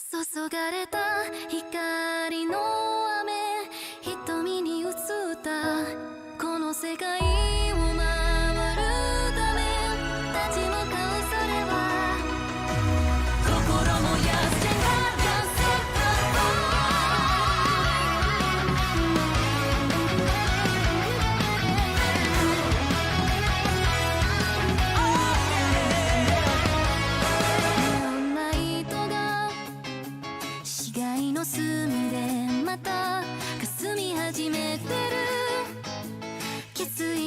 注がれた光の雨、瞳に映ったこの世界を守るため立ち向かう、それは心もやせがの隅でまた霞み始めてる決意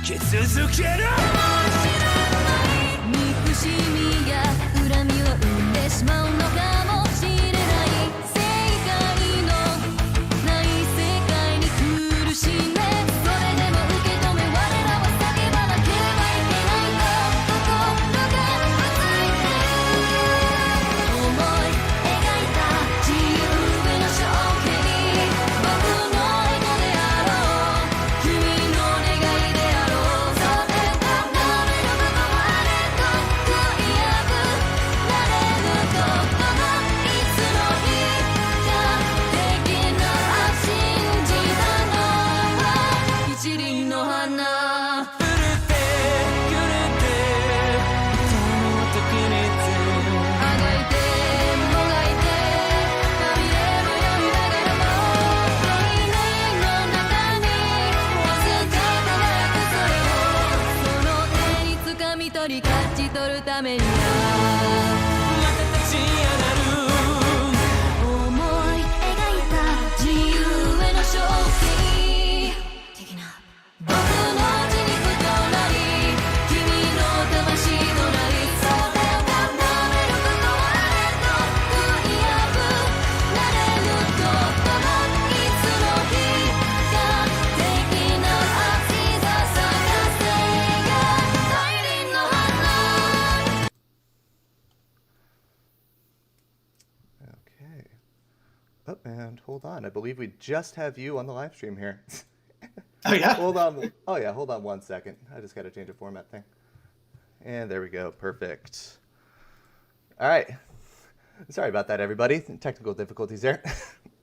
け続ける憎しみや恨みを生んでしまうのかもしれない正解のない世界に苦しんでそれでも受け止め我らは叫ばなければいけないと心がうついて思い描いた自由への衝撃に僕のエゴであろう君の願いであろうそれがなめる部分はねと悔いなくなれることがいつの日かできな信じたのは一輪の花触れてくれてその時にあがいてもがいてまみれ迷いながらも概念の中にわずか輝くそれをその手に掴み取り勝ち取るためにはまた立ち上がる思い描いた自由への衝撃的な僕の血肉となり君の魂となりそれを固めることはねと悔いなくなれることがいつの日か的な熱さ探せや大輪の花 Okay. Oh, and hold on. I believe we just have you on the live stream here. Oh, yeah? Hold on. Oh, yeah. Hold on 1 second. I just got to change the format thing. And there we go. Perfect. All right. Sorry about that, everybody. Technical difficulties there.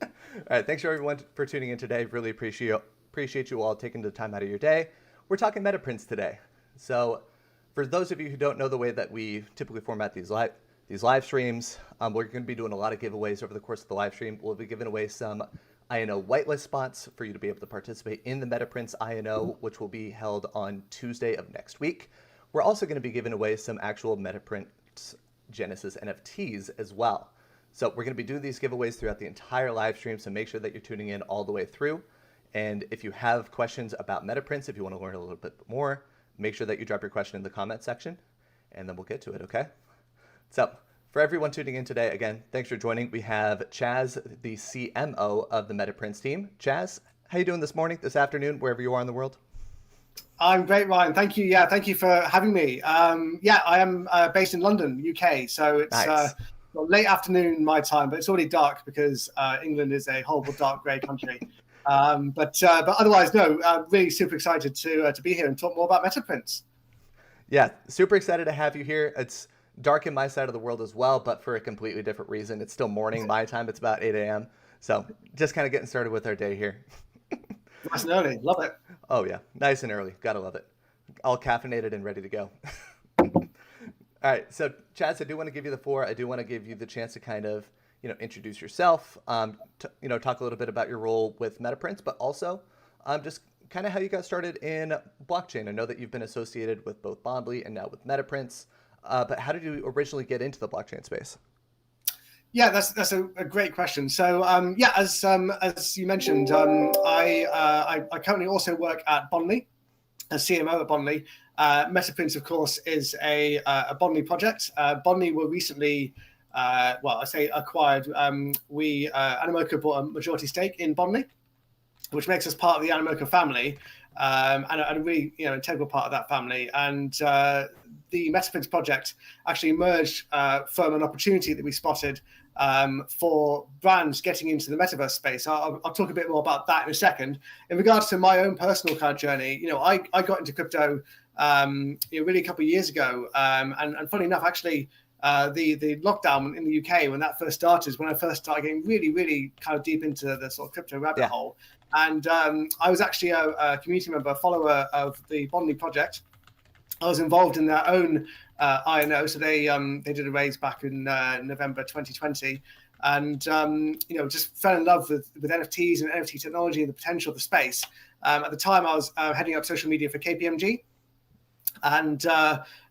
All right. Thanks for everyone for tuning in today. Really appreciate you all taking the time out of your day. We're talking Metaprince today. So for those of you who don't know the way that we typically format these live streams, we're going to be doing a lot of giveaways over the course of the live stream. We'll be giving away some INO whitelist spots for you to be able to participate in the Metaprince INO, which will be held on Tuesday of next week. We're also going to be giving away some actual Metaprince Genesis NFTs as well. So we're going to be doing these giveaways throughout the entire live stream, so make sure that you're tuning in all the way through. And if you have questions about Metaprince, if you want to learn a little bit more, make sure that you drop your question in the comment section, and then we'll get to it, okay? So for everyone tuning in today, again, thanks for joining. We have Chaz, the CMO of the Metaprince team. Chaz, how you doing this morning, this afternoon, wherever you are in the world? I'm great, Ryan. Thank you. Yeah, thank you for having me. Yeah, I am based in London, UK. So it's Nice. well, late afternoon my time, but it's already dark because England is a horrible dark grey country. But otherwise, no, I'm really super excited to be here and talk more about Metaprince. Yeah, super excited to have you here. It's dark in my side of the world as well, but for a completely different reason. It's still morning my time. It's about 8 a.m. So just kind of getting started with our day here. Nice and early. Love it. Oh, yeah. Nice and early. Gotta love it. All caffeinated and ready to go. All right. So, Chaz, I do want to give you the floor. I do want to give you the chance to kind of, introduce yourself, talk a little bit about your role with Metaprince, but also just kind of how you got started in blockchain. I know that you've been associated with both Bondly and now with Metaprince, but how did you originally get into the blockchain space? Yeah, that's a great question. So yeah, as you mentioned, I currently also work at Bondly, as CMO at Bondly. Metaprince, of course, is a Bondly project. Bondly were recently, well, I say acquired. Animoca bought a majority stake in Bondly, which makes us part of the Animoca family, and a really integral part of that family. And the Metaprince project actually emerged from an opportunity that we spotted for brands getting into the metaverse space. I'll talk a bit more about that in a second. In regards to my own personal kind of journey, I got into crypto really a couple of years ago, and funny enough, actually. The lockdown in the UK when that first started is when I first started getting really kind of deep into the sort of crypto rabbit hole. And I was actually a community member, a follower of the Bondly project. I was involved in their own INO, so they did a raise back in November 2020, and just fell in love with NFTs and NFT technology and the potential of the space. At the time, I was heading up social media for KPMG. And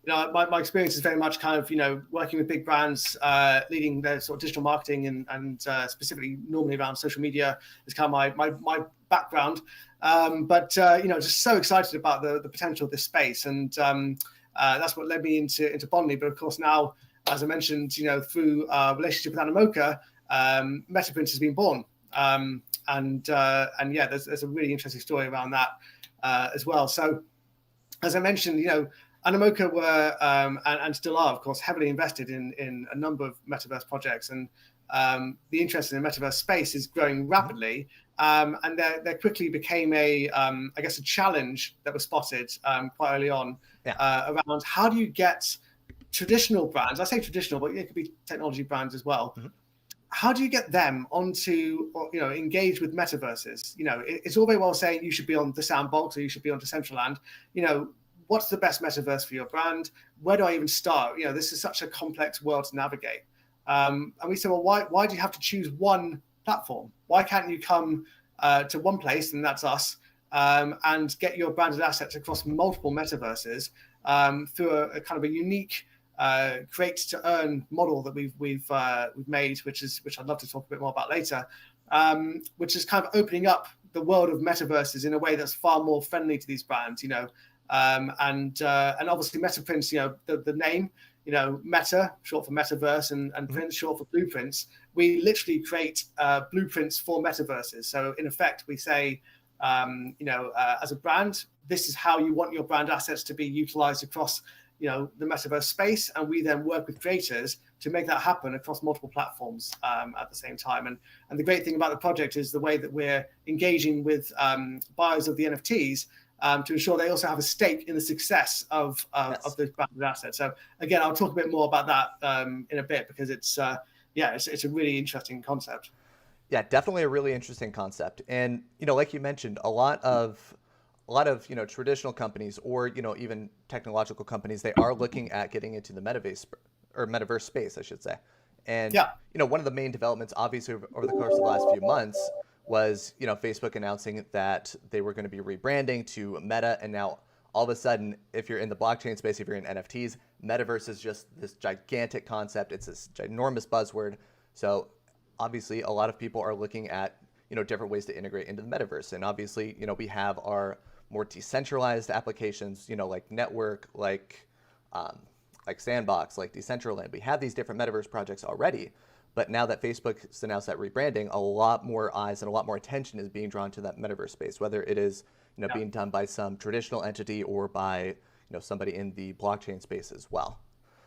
my experience is very much kind of working with big brands, leading their sort of digital marketing and specifically normally around social media is kind of my background. But just so excited about the potential of this space, and that's what led me into Bondly. But of course now, as I mentioned, through relationship with Animoca, Metaprince has been born. And yeah, there's a really interesting story around that as well. So as I mentioned, Animoca were and still are, of course, heavily invested in a number of metaverse projects, and the interest in the metaverse space is growing rapidly. And there quickly became a challenge that was spotted quite early on around how do you get traditional brands, I say traditional, but it could be technology brands as well. How do you get them onto, or, engage with metaverses? It's all very well saying you should be on the Sandbox or you should be on Decentraland. What's the best metaverse for your brand? Where do I even start? This is such a complex world to navigate. And we said, well, why do you have to choose one platform? Why can't you come to one place, and that's us, and get your branded assets across multiple metaverses through a kind of a unique create to earn model that we've made, which I'd love to talk a bit more about later, which is kind of opening up the world of metaverses in a way that's far more friendly to these brands, and obviously Metaprince, the name, Meta, short for metaverse, and Prince, short for blueprints. We literally create blueprints for metaverses. So in effect, we say, as a brand, this is how you want your brand assets to be utilized across the metaverse space, and we then work with creators to make that happen across multiple platforms at the same time. And the great thing about the project is the way that we're engaging with buyers of the NFTs to ensure they also have a stake in the success of those branded assets. So again, I'll talk a bit more about that in a bit, because it's a really interesting concept. Yeah, definitely a really interesting concept. And like you mentioned, a lot of traditional companies, or even technological companies, they are looking at getting into the metaverse space, I should say. And one of the main developments, obviously, over the course of the last few months was Facebook announcing that they were going to be rebranding to Meta, and now all of a sudden, if you're in the blockchain space, if you're in NFTs, metaverse is just this gigantic concept. It's this ginormous buzzword. So obviously, a lot of people are looking at different ways to integrate into the metaverse, and obviously, we have our more decentralized applications, like Network, like Sandbox, like Decentraland. We have these different metaverse projects already, but now that Facebook's announced that rebranding, a lot more eyes and a lot more attention is being drawn to that metaverse space, whether it is being done by some traditional entity or by somebody in the blockchain space as well.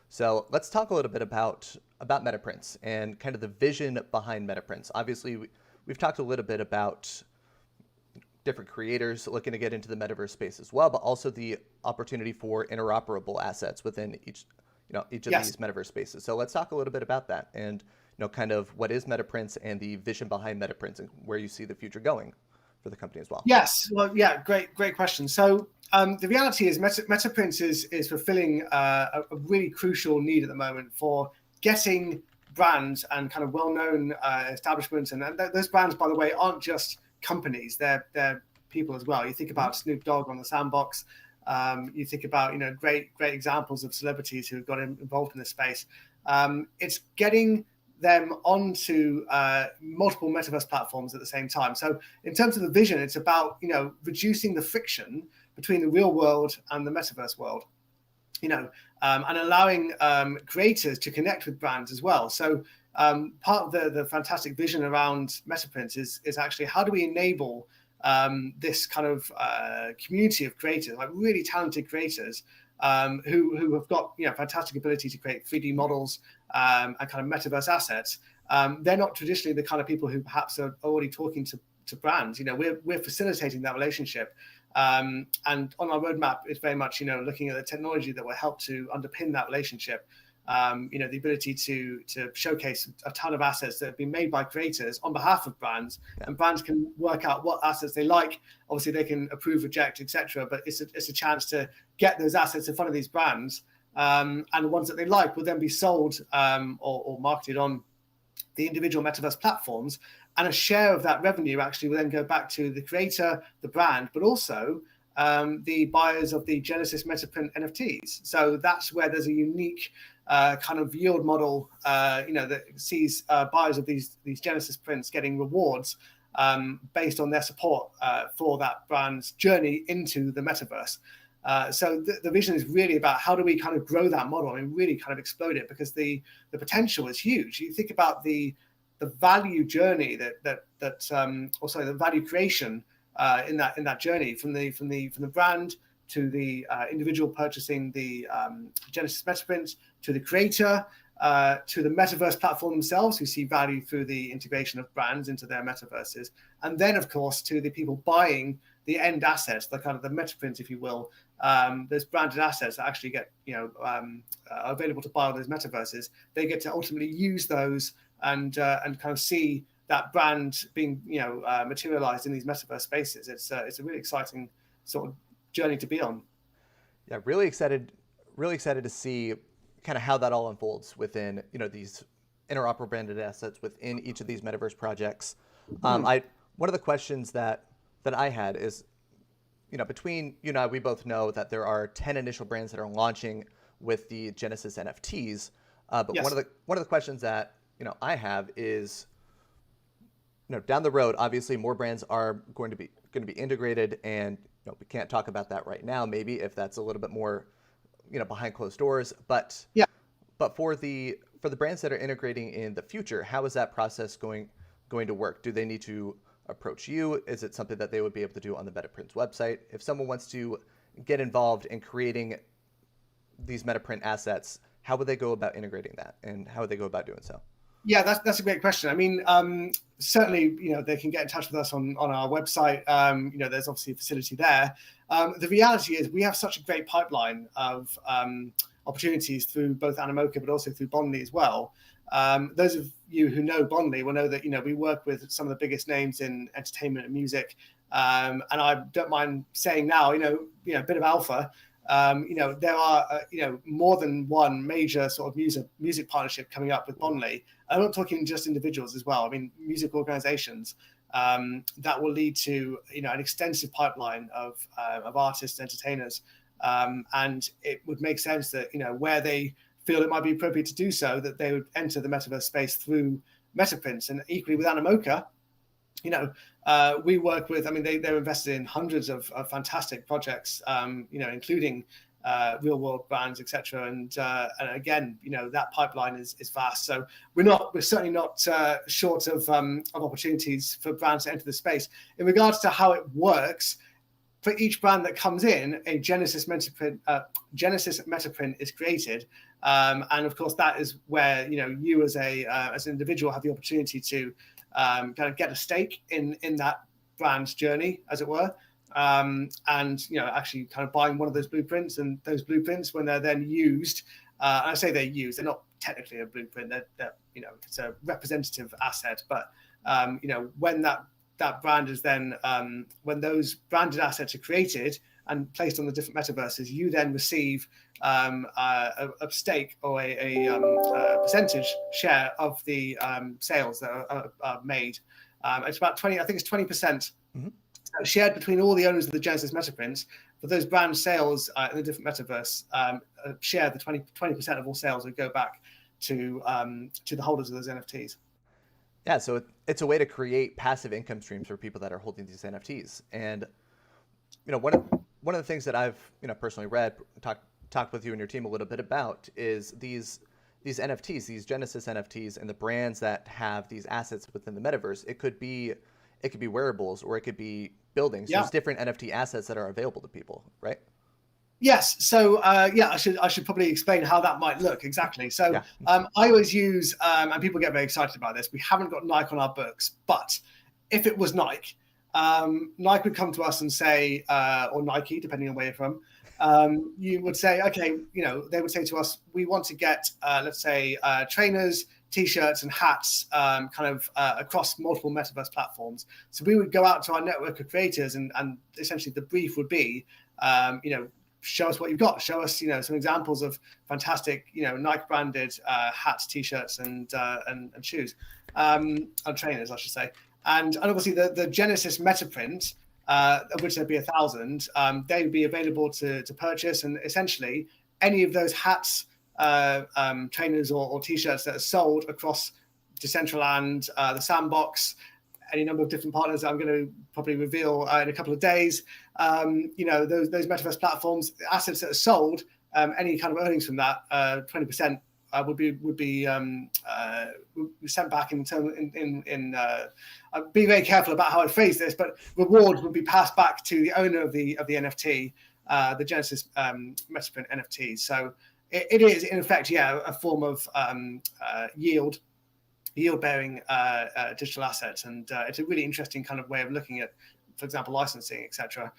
So let's talk a little bit about Metaprince and kind of the vision behind Metaprince. Obviously, we've talked a little bit about different creators looking to get into the metaverse space as well, but also the opportunity for interoperable assets within each of these metaverse spaces. So let's talk a little bit about that, and kind of what is Metaprince and the vision behind Metaprince, and where you see the future going for the company as well. Yes, well, yeah, great question. So the reality is Metaprince is fulfilling a really crucial need at the moment for getting brands and kind of well-known establishments, and those brands, by the way, aren't just companies, they're people as well. You think about Snoop Dogg on the Sandbox, you think about great examples of celebrities who have got involved in this space. It's getting them onto multiple metaverse platforms at the same time. So in terms of the vision, it's about reducing the friction between the real world and the metaverse world, and allowing creators to connect with brands as well. So part of the fantastic vision around Metaprince is actually how do we enable this kind of community of creators, like really talented creators who have got fantastic ability to create 3D models and kind of metaverse assets. They're not traditionally the kind of people who perhaps are already talking to brands. We're facilitating that relationship. And on our roadmap, it's very much looking at the technology that will help to underpin that relationship. The ability to showcase a ton of assets that have been made by creators on behalf of brands, and brands can work out what assets they like. Obviously, they can approve, reject, etc. But it's a chance to get those assets in front of these brands, and the ones that they like will then be sold or marketed on the individual metaverse platforms. And a share of that revenue actually will then go back to the creator, the brand, but also the buyers of the Genesis Metaprint NFTs. So that's where there's a unique kind of yield model, that sees buyers of these Genesis prints getting rewards based on their support for that brand's journey into the metaverse. So the vision is really about how do we kind of grow that model and really kind of explode it, because the potential is huge. You think about the value journey the value creation in that journey from the brand to the individual purchasing the Genesis Metaprince, to the creator, to the metaverse platform themselves who see value through the integration of brands into their metaverses, and then of course to the people buying the end assets, the kind of the Metaprince, if you will, those branded assets that actually get available to buy on those metaverses. They get to ultimately use those and kind of see that brand being materialized in these metaverse spaces. It's a really exciting sort of journey to be on. Yeah, really excited to see kind of how that all unfolds within these interoperable branded assets within each of these metaverse projects. One of the questions that I had is, between you and I, we both know that there are 10 initial brands that are launching with the Genesis NFTs. But yes, one of the questions that I have is, down the road, obviously more brands are going to be integrated, and we can't talk about that right now. Maybe if that's a little bit more, behind closed doors. But yeah. But for the brands that are integrating in the future, how is that process going to work? Do they need to approach you? Is it something that they would be able to do on the Metaprince website? If someone wants to get involved in creating these Metaprint assets, how would they go about integrating that, and how would they go about doing so? Yeah, that's a great question. I mean, certainly, they can get in touch with us on our website. There's obviously a facility there. The reality is we have such a great pipeline of opportunities through both Animoca, but also through Bondly as well. Those of you who know Bondly will know that, we work with some of the biggest names in entertainment and music. And I don't mind saying now, a bit of alpha. There are more than one major sort of music partnership coming up with Bondly. I'm not talking just individuals as well. I mean, music organizations that will lead to an extensive pipeline of artists, entertainers, and it would make sense that where they feel it might be appropriate to do so, that they would enter the metaverse space through Metaprince. And equally with Animoca, we work with, they're invested in hundreds of fantastic projects, including real world brands, etc. And again, that pipeline is vast. So we're certainly not short of opportunities for brands to enter the space. In regards to how it works, for each brand that comes in, a Genesis Metaprint is created, and of course that is where you as an individual have the opportunity to kind of get a stake in that brand's journey, as it were, and actually kind of buying one of those blueprints. And those blueprints, when they're then used, I say they're used, they're not technically a blueprint, they're it's a representative asset, but when that brand is then when those branded assets are created and placed on the different metaverses, you then receive a stake or a percentage share of the sales that are made. It's about 20, I think it's 20% shared between all the owners of the Genesis Metaprince. But those brand sales in the different metaverse share the 20% of all sales that go back to the holders of those NFTs. Yeah, so it's a way to create passive income streams for people that are holding these NFTs. And one of the things that I've personally read, talked with you and your team a little bit about, is these NFTs, these Genesis NFTs, and the brands that have these assets within the metaverse. It could be wearables, or it could be buildings. Yeah. There's different NFT assets that are available to people, right? Yes. So I should probably explain how that might look exactly. So I always use, and people get very excited about this, we haven't got Nike on our books, but if it was Nike, Nike would come to us and say, or Nike, depending on where you're from, you would say, okay, they would say to us, we want to get, let's say, trainers, T-shirts and hats across multiple metaverse platforms. So we would go out to our network of creators, and essentially the brief would be, show us what you've got. Show us, some examples of fantastic, Nike branded hats, T-shirts, and shoes, and trainers, I should say. And obviously the Genesis Metaprint, of which there'd be 1,000, they would be available to purchase. And essentially, any of those hats, trainers, or T-shirts that are sold across Decentraland, the Sandbox, any number of different partners that I'm going to probably reveal in a couple of days. Those metaverse platforms, assets that are sold, any kind of earnings from that, 20% would be sent back in terms I'd be very careful about how I phrase this, but rewards would be passed back to the owner of the NFT, the Genesis Metaprint NFT. So it is in effect, a form of yield-bearing digital assets, and it's a really interesting kind of way of looking at, for example, licensing, etc.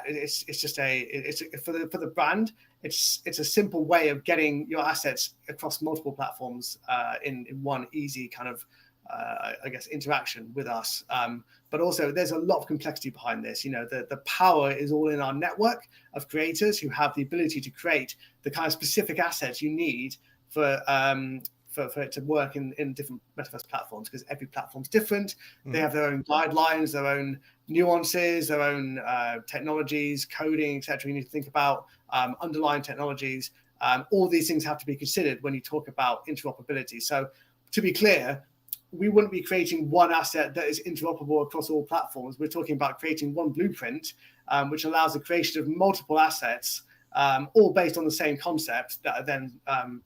It's just for the brand. It's a simple way of getting your assets across multiple platforms in one easy kind of interaction with us. But also there's a lot of complexity behind this. The power is all in our network of creators who have the ability to create the kind of specific assets you need for it to work in different metaverse platforms, because every platform's different. They have their own guidelines, their own nuances, their own technologies, coding, etc. You need to think about underlying technologies. All these things have to be considered when you talk about interoperability. So to be clear, we wouldn't be creating one asset that is interoperable across all platforms. We're talking about creating one blueprint, which allows the creation of multiple assets, all based on the same concept, that are then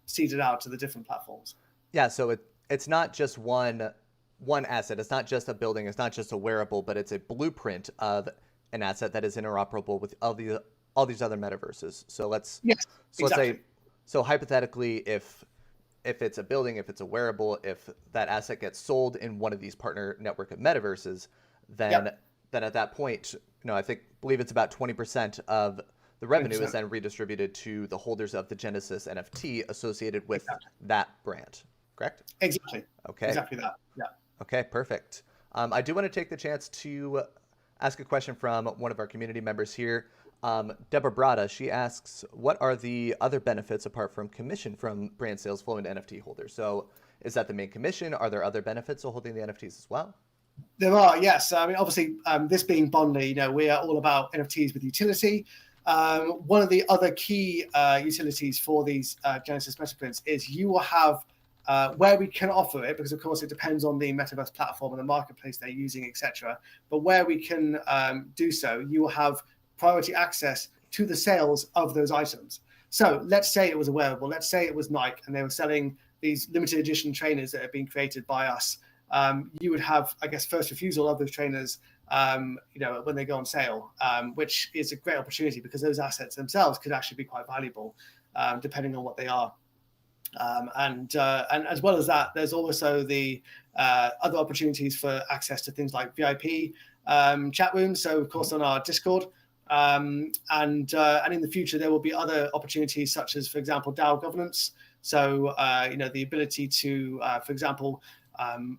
seeded out to the different platforms. Yeah, so it's not just one asset. It's not just a building. It's not just a wearable, but it's a blueprint of an asset that is interoperable with all these other metaverses. So let's say, so hypothetically, if it's a building, if it's a wearable, if that asset gets sold in one of these partner network of metaverses, then at that point, believe it's about 20% of the revenue 20%. Is then redistributed to the holders of the Genesis NFT associated with that brand, correct? Exactly. Okay. Exactly that. Yeah. Okay, perfect. I do want to take the chance to ask a question from one of our community members here. Deborah Brada, she asks, what are the other benefits apart from commission from brand sales flowing to NFT holders? So is that the main commission? Are there other benefits of holding the NFTs as well? There are, yes. I mean, obviously, this being Bondly, we are all about NFTs with utility. One of the other key utilities for these Genesis Metaprints is you will have, where we can offer it, because of course it depends on the metaverse platform and the marketplace they're using, etc. But where we can do so, you will have priority access to the sales of those items. So let's say it was a wearable, let's say it was Nike, and they were selling these limited edition trainers that have been created by us. You would have, first refusal of those trainers, when they go on sale, which is a great opportunity because those assets themselves could actually be quite valuable, depending on what they are. And as well as that, there's also the other opportunities for access to things like VIP chat rooms. So of course on our Discord, and in the future there will be other opportunities such as, for example, DAO governance. So the ability to, for example,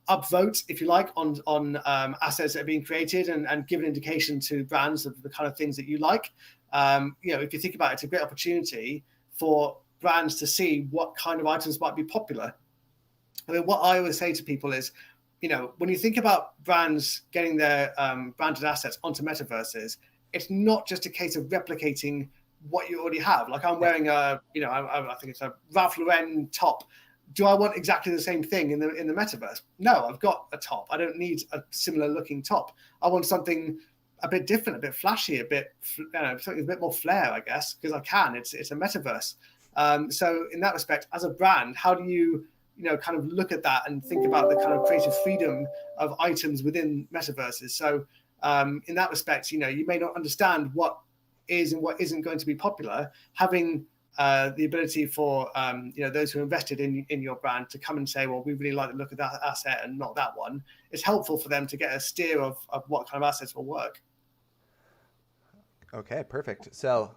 upvote, if you like, on assets that are being created and give an indication to brands of the kind of things that you like. If you think about it, it's a great opportunity for brands to see what kind of items might be popular. I mean, what I always say to people is, when you think about brands getting their branded assets onto metaverses, it's not just a case of replicating what you already have. Like I'm wearing I think it's a Ralph Lauren top. Do I want exactly the same thing in the metaverse? No, I've got a top. I don't need a similar looking top. I want something a bit different, a bit flashy, something a bit more flair, I guess, because I can. It's a metaverse. So in that respect, as a brand, how do you kind of look at that and think about the kind of creative freedom of items within metaverses? So in that respect, you may not understand what is and what isn't going to be popular. Having the ability for those who invested in your brand to come and say, well, we really like the look of that asset and not that one, it's helpful for them to get a steer of what kind of assets will work. Okay, perfect. So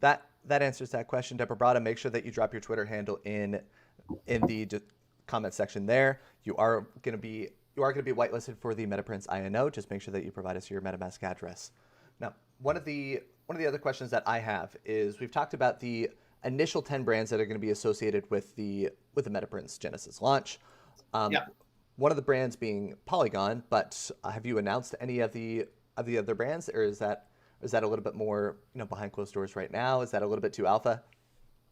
that answers that question, Deborah Brada. Make sure that you drop your Twitter handle in the comment section there. You are going to be whitelisted for the Metaprince INO. Just make sure that you provide us your MetaMask address. Now, one of the other questions that I have is, we've talked about the initial 10 brands that are going to be associated with the Metaprince Genesis launch. One of the brands being Polygon, but have you announced any of the other brands, or is that a little bit more behind closed doors right now? Is that a little bit too alpha?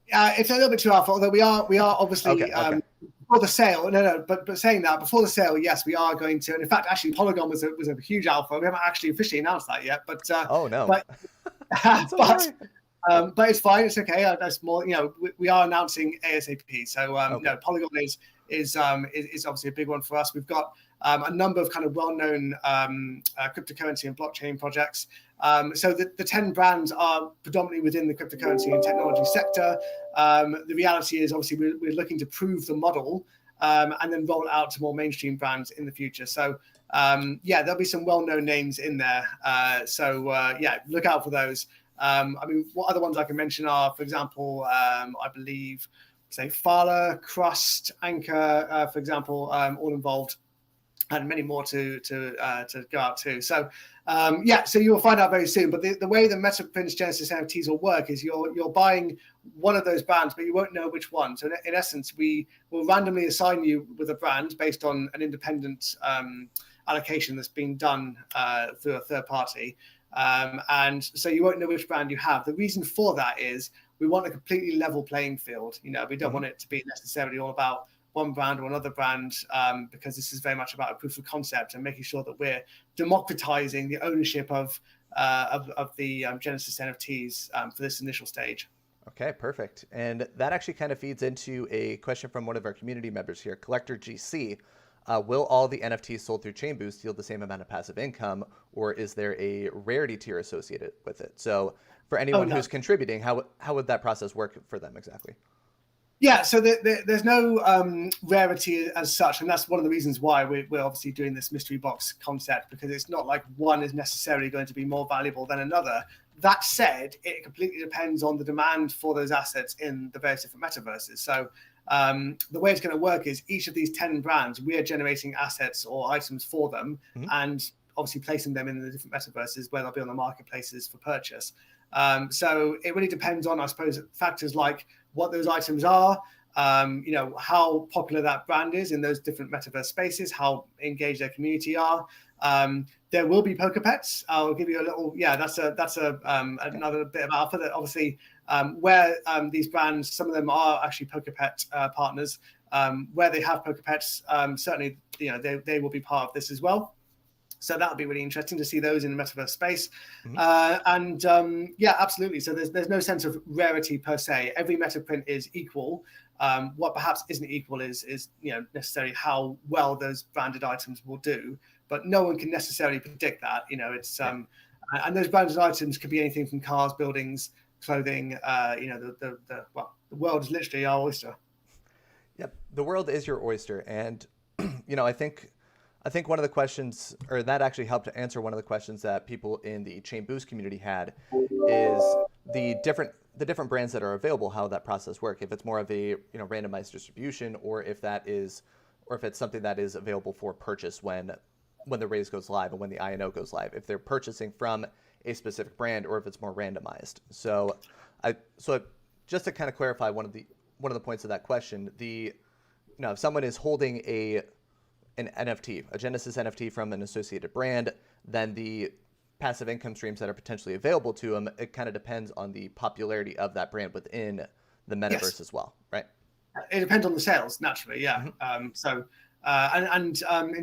It's a little bit too alpha, although we are obviously Okay. before the sale, but saying that, before the sale, yes, we are going to. And in fact, actually, Polygon was a huge alpha. We haven't actually officially announced that yet, but Oh no. but I'm so sorry. but it's fine. It's okay. That's more. We are announcing ASAP. So Okay. Polygon is obviously a big one for us. We've got a number of kind of well-known cryptocurrency and blockchain projects. So the 10 brands are predominantly within the cryptocurrency and technology sector. The reality is, obviously, we're looking to prove the model and then roll it out to more mainstream brands in the future. So there'll be some well-known names in there. Look out for those. What other ones I can mention are, for example, I believe, say, Fala, Crust, Anchor, for example, all involved, and many more to go out to. So so you'll find out very soon. But the way the Metaprince Genesis NFTs will work is you're buying one of those brands, but you won't know which one. So in essence, we will randomly assign you with a brand based on an independent allocation that's being done through a third party. And so you won't know which brand you have. The reason for that is we want a completely level playing field. We don't want it to be necessarily all about one brand or another brand, because this is very much about a proof of concept and making sure that we're democratizing the ownership of the Genesis NFTs for this initial stage. Okay, perfect. And that actually kind of feeds into a question from one of our community members here, Collector GC. Will all the NFTs sold through ChainBoost yield the same amount of passive income, or is there a rarity tier associated with it? So for anyone who's contributing, how would that process work for them exactly? Yeah, so there's no rarity as such, and that's one of the reasons why we're obviously doing this mystery box concept, because it's not like one is necessarily going to be more valuable than another. That said, it completely depends on the demand for those assets in the various different metaverses. So the way it's going to work is each of these 10 brands, we are generating assets or items for them, and obviously placing them in the different metaverses where they'll be on the marketplaces for purchase. So it really depends on, I suppose, factors like what those items are, how popular that brand is in those different metaverse spaces, how engaged their community are. There will be poker pets. I'll give you a little. That's another bit of alpha that obviously where these brands, some of them are actually poker pet partners. Where they have poker pets, certainly they will be part of this as well. So that'll be really interesting to see those in the metaverse space. Absolutely. So there's no sense of rarity per se. Every Metaprint is equal. What perhaps isn't equal is necessarily how well those branded items will do. But no one can necessarily predict that. It's and those branded items could be anything from cars, buildings, clothing. The world is literally our oyster. Yep, the world is your oyster, and I think one of the questions, or that actually helped to answer one of the questions that people in the ChainBoost community had, is the different brands that are available, how that process works. If it's more of a randomized distribution, or if it's something that is available for purchase when the raise goes live and when the INO goes live. If they're purchasing from a specific brand, or if it's more randomized. So just to kind of clarify one of the points of that question, if someone is holding an NFT, a Genesis NFT from an associated brand, then the passive income streams that are potentially available to them, it kind of depends on the popularity of that brand within the metaverse as well, right? It depends on the sales, naturally, yeah. In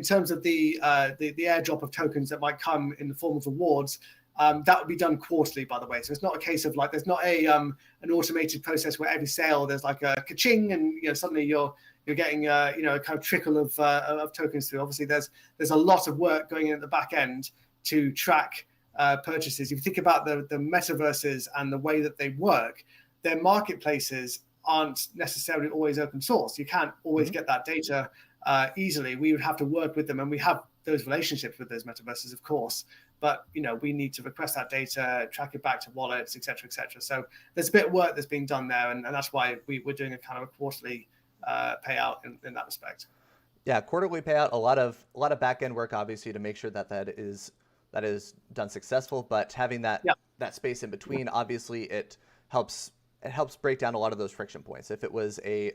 terms of the airdrop of tokens that might come in the form of rewards, that would be done quarterly, by the way. So it's not a case of there's not an automated process where every sale there's like a ka-ching and suddenly you're getting a kind of trickle of tokens through. Obviously, there's a lot of work going in at the back end to track purchases. If you think about the metaverses and the way that they work, their marketplaces aren't necessarily always open source. You can't always get that data easily. We would have to work with them, and we have those relationships with those metaverses, of course. But we need to request that data, track it back to wallets, et cetera, et cetera. So there's a bit of work that's being done there, and that's why we're doing a kind of a quarterly payout in that respect. Yeah, quarterly payout, a lot of back end work, obviously, to make sure that is done successful. But having that space in between, obviously, it helps break down a lot of those friction points. If it was a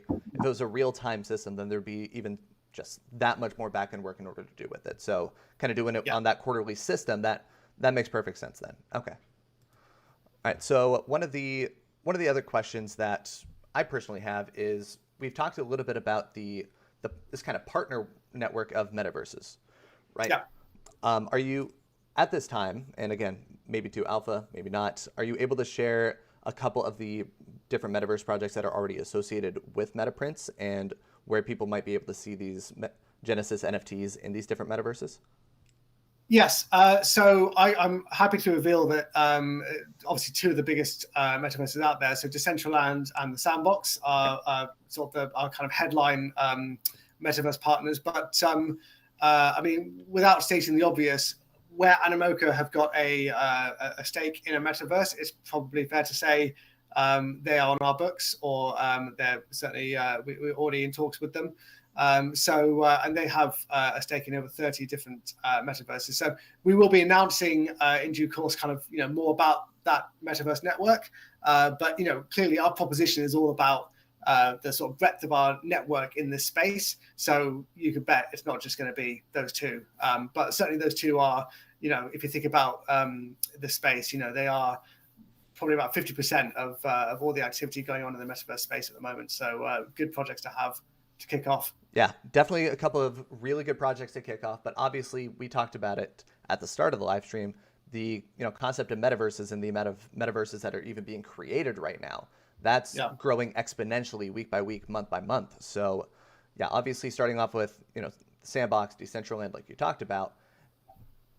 real time system, then there'd be even just that much more back end work in order to do with it. So kind of doing it on that quarterly system, that makes perfect sense then. Okay. All right. So one of the other questions that I personally have is, we've talked a little bit about the this kind of partner network of metaverses, right? Yeah. Are you at this time, and again, maybe to alpha, maybe not, are you able to share a couple of the different metaverse projects that are already associated with Metaprince and where people might be able to see these Genesis NFTs in these different metaverses? Yes, so I'm happy to reveal that obviously two of the biggest metaverses out there, so Decentraland and the Sandbox, are sort of our kind of headline metaverse partners. But I mean, without stating the obvious, where Animoca have got a stake in a metaverse, it's probably fair to say they are on our books, or they're certainly we're already in talks with them. And they have a stake in over 30 different metaverses. So we will be announcing in due course kind of, more about that metaverse network. But, clearly our proposition is all about the sort of breadth of our network in this space. So you can bet it's not just going to be those two. But certainly those two are, if you think about the space, they are probably about 50% of all the activity going on in the metaverse space at the moment. So good projects to have to kick off. Yeah, definitely a couple of really good projects to kick off, but obviously we talked about it at the start of the live stream, the concept of metaverses and the amount of metaverses that are even being created right now. That's growing exponentially week by week, month by month. So yeah, obviously starting off with, Sandbox, Decentraland, like you talked about,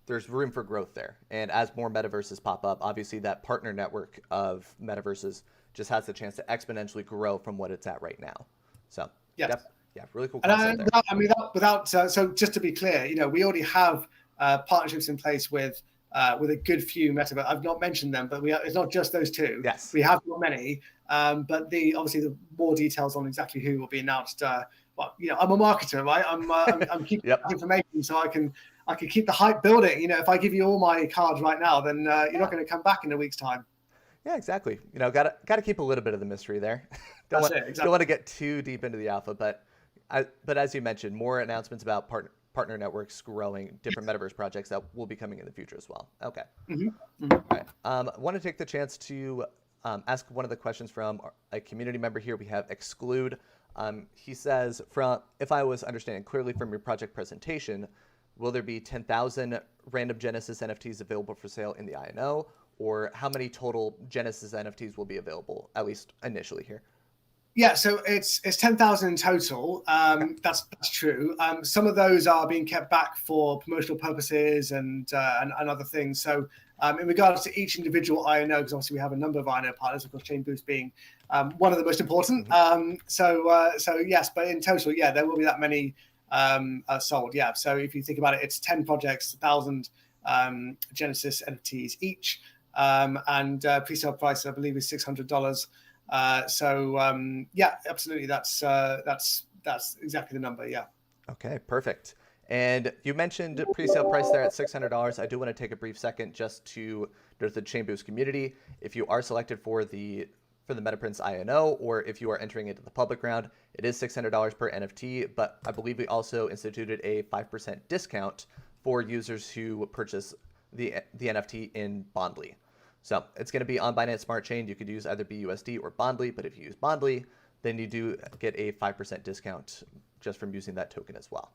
there's room for growth there. And as more metaverses pop up, obviously that partner network of metaverses just has the chance to exponentially grow from what it's at right now. So yeah, really cool concept there. Without so just to be clear, we already have partnerships in place with a good few metaverse. I've not mentioned them, but it's not just those two. Yes, we have got many. But obviously the more details on exactly who will be announced. Well, I'm a marketer, right? I'm keeping information so I can keep the hype building. If I give you all my cards right now, then you're not going to come back in a week's time. Yeah, exactly. Got to keep a little bit of the mystery there. Don't want to get too deep into the alpha, but as you mentioned, more announcements about partner networks growing, different metaverse projects that will be coming in the future as well. Okay. All right. I want to take the chance to ask one of the questions from a community member here. We have Exclude. He says, if I was understanding clearly from your project presentation, will there be 10,000 random Genesis NFTs available for sale in the INO? Or how many total Genesis NFTs will be available, at least initially here? Yeah, so it's 10,000 in total. That's true. Some of those are being kept back for promotional purposes and other things. So in regards to each individual INO, because obviously we have a number of INO partners, of course ChainBoost being one of the most important. So yes, but in total, there will be that many sold. Yeah, so if you think about it, it's 10 projects, 1,000 Genesis NFTs each. And pre-sale price, I believe, is $600. Absolutely, that's exactly the number. Yeah. Okay, perfect. And you mentioned pre-sale price there at $600. I do want to take a brief second just to note the ChainBoost community. If you are selected for the Metaprince INO, or if you are entering into the public round, it is $600 per NFT. But I believe we also instituted a 5% discount for users who purchase the NFT in Bondly. So it's going to be on Binance Smart Chain. You could use either BUSD or Bondly, but if you use Bondly, then you do get a 5% discount just from using that token as well.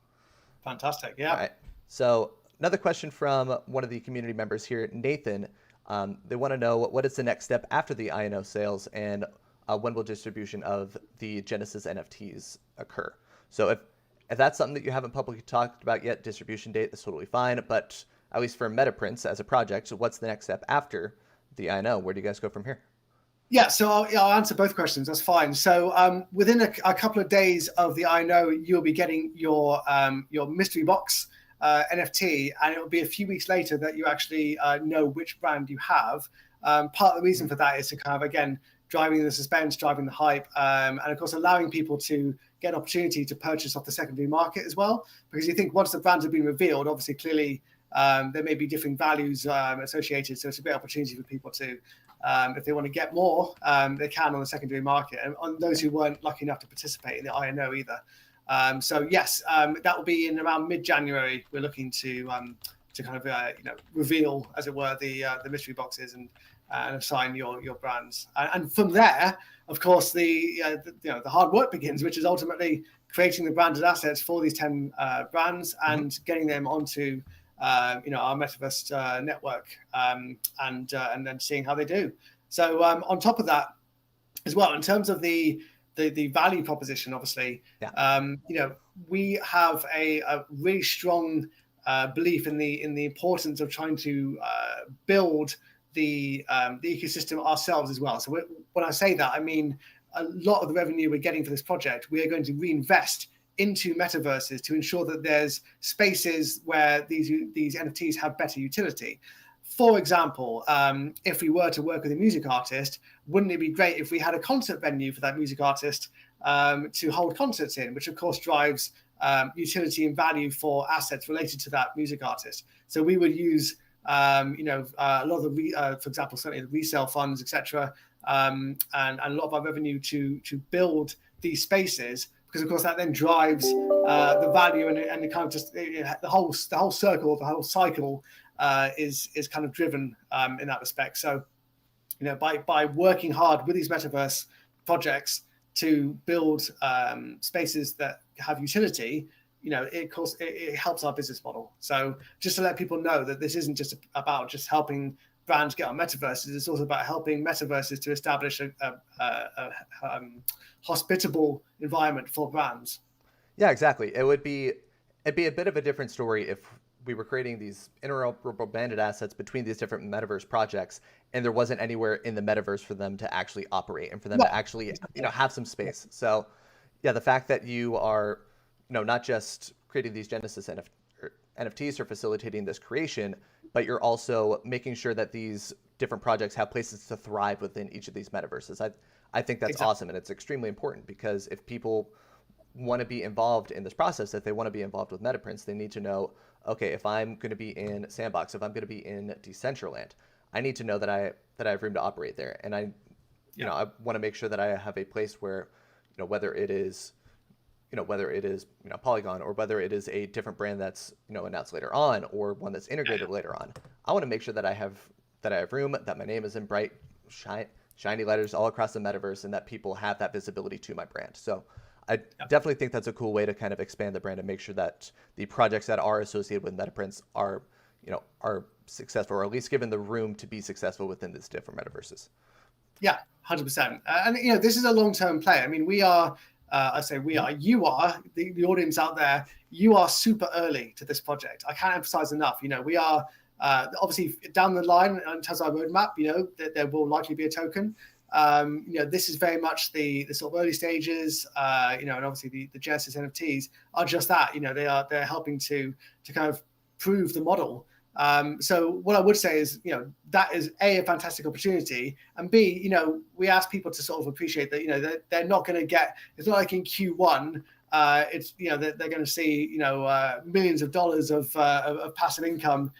Fantastic. Yeah. All right. So another question from one of the community members here, Nathan. They want to know what is the next step after the INO sales, and when will distribution of the Genesis NFTs occur? So if that's something that you haven't publicly talked about yet, distribution date, that's totally fine. But at least for Metaprince as a project, so what's the next step after the INO? Where do you guys go from here? Yeah, so I'll answer both questions. That's fine. So within a couple of days of the INO, you'll be getting your mystery box NFT, and it will be a few weeks later that you actually know which brand you have. Part of the reason for that is to kind of, again, driving the suspense, driving the hype, and of course allowing people to get an opportunity to purchase off the secondary market as well. Because you think once the brands have been revealed, obviously clearly there may be different values associated. So it's a great opportunity for people to, if they want to get more, they can on the secondary market. And on those who weren't lucky enough to participate in the INO either. So yes, that will be in around mid-January. We're looking to kind of reveal, as it were, the mystery boxes, and and assign your brands. And from there, of course, the hard work begins, which is ultimately creating the branded assets for these 10 brands and getting them onto our metaverse network, and then seeing how they do. So on top of that, as well, in terms of the value proposition, obviously, we have a really strong belief in the importance of trying to build the ecosystem ourselves as well. So when I say that, I mean a lot of the revenue we're getting for this project, we are going to reinvest into metaverses to ensure that there's spaces where these NFTs have better utility. For example, if we were to work with a music artist, wouldn't it be great if we had a concert venue for that music artist to hold concerts in, which of course drives utility and value for assets related to that music artist. So we would use a lot of the, for example, certainly the resale funds, etc., and a lot of our revenue to build these spaces, because of course that then drives the value and the kind of just the whole circle, the whole cycle is kind of driven in that respect. So by working hard with these metaverse projects to build spaces that have utility, it helps our business model. So just to let people know that this isn't just about just helping brands get on metaverses, it's also about helping metaverses to establish a hospitable environment for brands. Yeah, exactly. It'd be a bit of a different story if we were creating these interoperable banded assets between these different metaverse projects, and there wasn't anywhere in the metaverse for them to actually operate and for them to actually, have some space. So, yeah, the fact that you are, not just creating these Genesis NFTs or facilitating this creation, but you're also making sure that these different projects have places to thrive within each of these metaverses. I think that's awesome, and it's extremely important, because if people want to be involved in this process, if they want to be involved with Metaprince, they need to know, okay, if I'm going to be in Sandbox, if I'm going to be in Decentraland, I need to know that I have room to operate there, and I want to make sure that I have a place where, whether it is Polygon, or whether it is a different brand that's announced later on, or one that's integrated later on, I want to make sure that I have room, that my name is in bright, shiny letters all across the metaverse, and that people have that visibility to my brand. So I definitely think that's a cool way to kind of expand the brand and make sure that the projects that are associated with Metaprince are successful, or at least given the room to be successful within these different metaverses. Yeah, 100%. And this is a long-term play. I mean, we are. I say we are. You are the audience out there. You are super early to this project. I can't emphasize enough. We are obviously down the line in terms of our roadmap. There will likely be a token. This is very much the sort of early stages, and obviously the Genesis NFTs are just that. They're helping to kind of prove the model. So what I would say is, that is a fantastic opportunity, and B, we ask people to sort of appreciate that, they're not going to get. It's not like in Q1. It's they're going to see millions of dollars of passive income.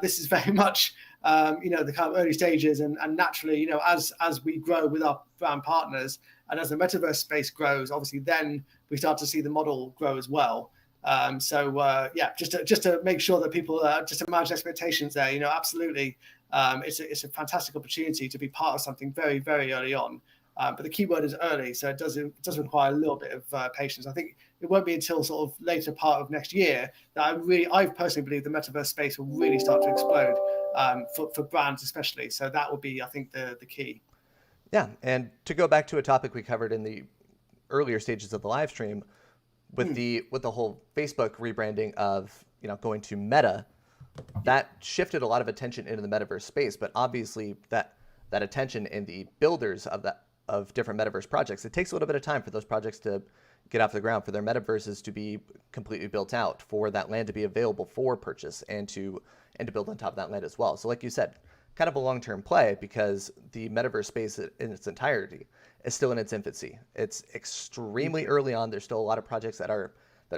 This is very much the kind of early stages, and naturally, as we grow with our brand partners, and as the metaverse space grows, obviously then we start to see the model grow as well. Just to make sure that people just to manage expectations there, absolutely, it's a fantastic opportunity to be part of something very, very early on. But the key word is early, so it does require a little bit of patience. I think it won't be until sort of later part of next year that I personally believe the metaverse space will really start to explode, for brands especially. So that will be, I think, the key. Yeah, and to go back to a topic we covered in the earlier stages of the live stream, with the whole Facebook rebranding of going to Meta, that shifted a lot of attention into the metaverse space. But obviously that attention in the builders of different metaverse projects, it takes a little bit of time for those projects to get off the ground, for their metaverses to be completely built out, for that land to be available for purchase, and to build on top of that land as well. So like you said, kind of a long-term play, because the metaverse space in its entirety is still in its infancy. It's extremely early on. There's still a lot of projects that are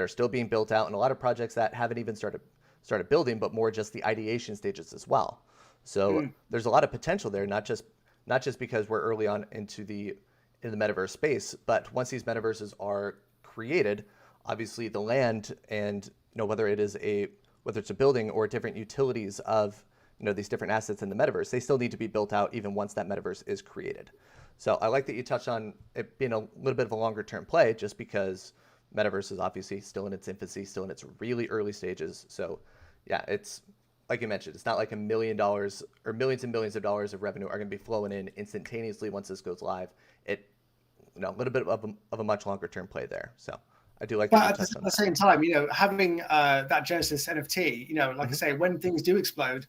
still being built out, and a lot of projects that haven't even started building, but more just the ideation stages as well. So there's a lot of potential there, not just because we're early on in the metaverse space, but once these metaverses are created, obviously the land, and whether it's a building or different utilities of these different assets in the metaverse, they still need to be built out even once that metaverse is created. So I like that you touched on it being a little bit of a longer term play, just because metaverse is obviously still in its infancy, still in its really early stages. So yeah, it's like you mentioned, it's not like $1 million or millions and millions of dollars of revenue are going to be flowing in instantaneously once this goes live. A little bit of a much longer term play there. So I do like that. But at the same time, having that Genesis NFT, like I say, when things do explode,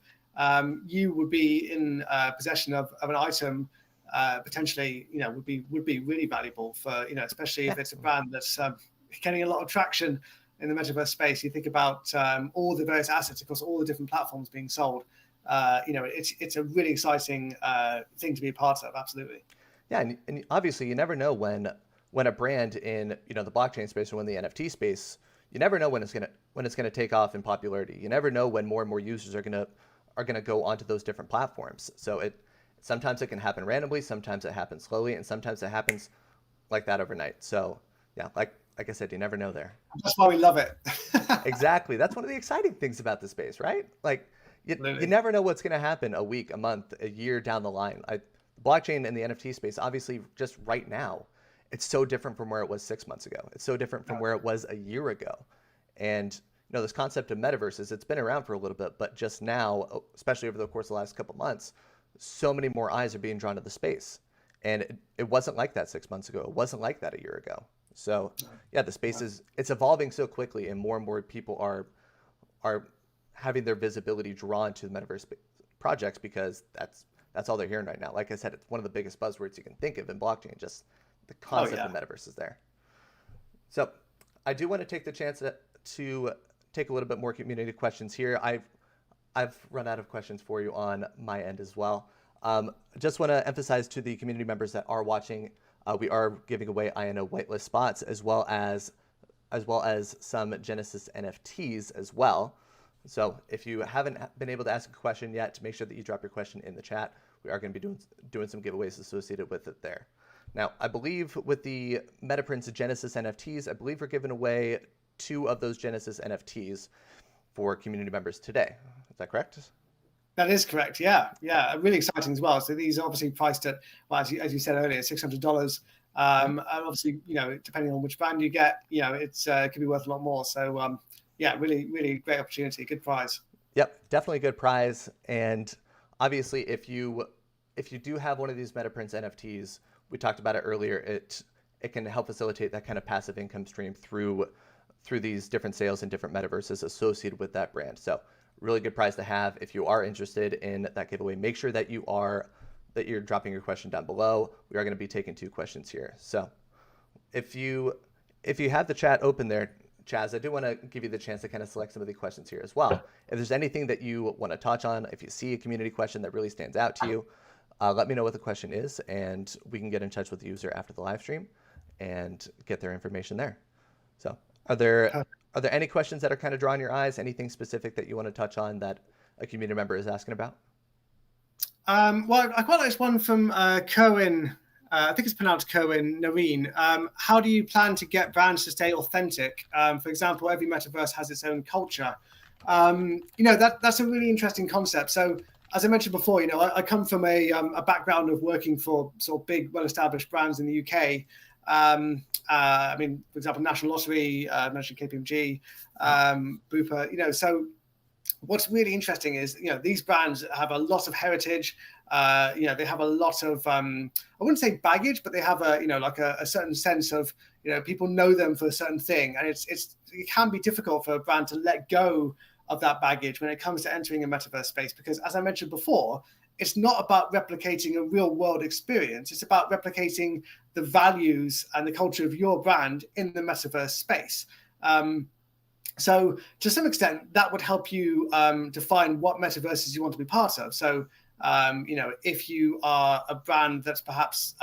you would be in possession of an item potentially, would be really valuable for, especially if it's a brand that's getting a lot of traction in the metaverse space. You think about all the various assets across all the different platforms being sold. It's a really exciting thing to be a part of. Absolutely. Yeah, and obviously you never know when a brand in the blockchain space or when the NFT space, you never know when it's gonna take off in popularity. You never know when more and more users are gonna go onto those different platforms. So sometimes it can happen randomly, sometimes it happens slowly, and sometimes it happens like that overnight. So yeah, like I said, you never know there. That's why we love it. Exactly. That's one of the exciting things about the space, right? Like you never know what's gonna happen a week, a month, a year down the line. Blockchain and the NFT space, obviously, just right now, it's so different from where it was 6 months ago. It's so different from where it was a year ago. And this concept of metaverses, it's been around for a little bit, but just now, especially over the course of the last couple of months, so many more eyes are being drawn to the space. And it wasn't like that 6 months ago. It wasn't like that a year ago. So yeah, the space it's evolving so quickly, and more people are having their visibility drawn to the metaverse projects, because that's all they're hearing right now. Like I said, it's one of the biggest buzzwords you can think of in blockchain. Just the concept of metaverse is there. So I do want to take the chance to take a little bit more community questions here. I've run out of questions for you on my end as well. Just want to emphasize to the community members that are watching, we are giving away INO whitelist spots as well as some Genesis NFTs as well. So if you haven't been able to ask a question yet, make sure that you drop your question in the chat. We are going to be doing some giveaways associated with it there. Now, I believe with the Metaprince Genesis NFTs, I believe we're giving away 2 of those Genesis NFTs for community members today. Is that correct? That is correct. Yeah. Really exciting as well. So these are obviously priced at, well, as you said earlier, $600. And obviously, depending on which brand you get, it's could be worth a lot more. So yeah, really, really great opportunity. Good prize. Yep, definitely a good prize. And obviously, if you do have one of these Metaprince NFTs, we talked about it earlier, it can help facilitate that kind of passive income stream through these different sales and different metaverses associated with that brand. So really good prize to have. If you are interested in that giveaway, make sure that you're dropping your question down below. We are going to be taking 2 questions here. So if you have the chat open there, Chaz, I do want to give you the chance to kind of select some of the questions here as well. If there's anything that you want to touch on, if you see a community question that really stands out to you, let me know what the question is, and we can get in touch with the user after the live stream and get their information there. So are there any questions that are kind of drawing your eyes? Anything specific that you want to touch on that a community member is asking about? Well, I quite like this one from Cohen. I think it's pronounced Cohen Nareen. How do you plan to get brands to stay authentic? For example, every metaverse has its own culture. That's a really interesting concept. So as I mentioned before, I come from a background of working for sort of big, well-established brands in the UK. I mean, for example, National Lottery, I mentioned KPMG, Bupa, so what's really interesting is, these brands have a lot of heritage. They have a lot of, I wouldn't say baggage, but they have a certain sense of, people know them for a certain thing. And it can be difficult for a brand to let go of that baggage when it comes to entering a metaverse space, because as I mentioned before, it's not about replicating a real world experience. It's about replicating the values and the culture of your brand in the metaverse space. So to some extent, that would help you define what metaverses you want to be part of. So, if you are a brand that's perhaps